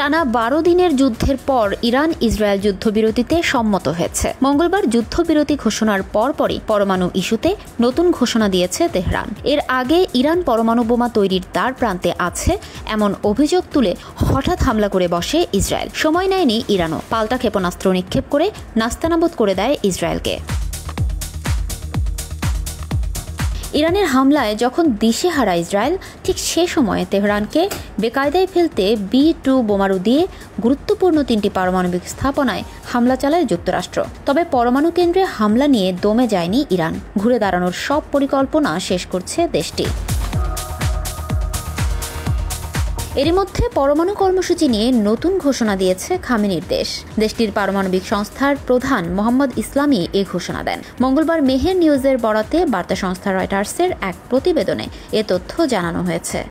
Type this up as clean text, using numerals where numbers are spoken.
টানা 12 দিনের যুদ্ধের পর ইরান ইসরায়েল যুদ্ধবিরতিতে সম্মত হয়েছে। মঙ্গলবার যুদ্ধবিরতি ঘোষণার পরপরই পরমাণু ইস্যুতে নতুন ঘোষণা দিয়েছে তেহরান। এর আগে ইরান পরমাণু বোমা তৈরির দ্বার প্রান্তে আছে এমন অভিযোগ তুলে হঠাৎ হামলা করে বসে ইসরায়েল। সময় নেয়নি ইরানও, পাল্টা ক্ষেপণাস্ত্র নিক্ষেপ করে নাস্তানাবুদ করে দেয় ইসরায়েলকে। ইরানের হামলায় যখন দিশেহারা ইসরায়েল, ঠিক সে সময়ে তেহরানকে বেকায়দায় ফেলতে B-2 বোমারু দিয়ে গুরুত্বপূর্ণ 3টি পারমাণবিক স্থাপনায় হামলা চালায় যুক্তরাষ্ট্র। তবে পরমাণু কেন্দ্রে হামলা নিয়ে দমে যায়নি ইরান। ঘুরে দাঁড়ানোর সব পরিকল্পনা শেষ করছে দেশটি। এরই মধ্যে পরমাণু কর্মসূচি নিয়ে নতুন ঘোষণা দিয়েছে খামেনির দেশ। দেশটির পারমাণবিক সংস্থার প্রধান মোহাম্মদ ইসলামী এ ঘোষণা দেন। মঙ্গলবার মেহের নিউজের বরাতে বার্তা সংস্থা রয়টার্সের এক প্রতিবেদনে এ তথ্য জানানো হয়েছে।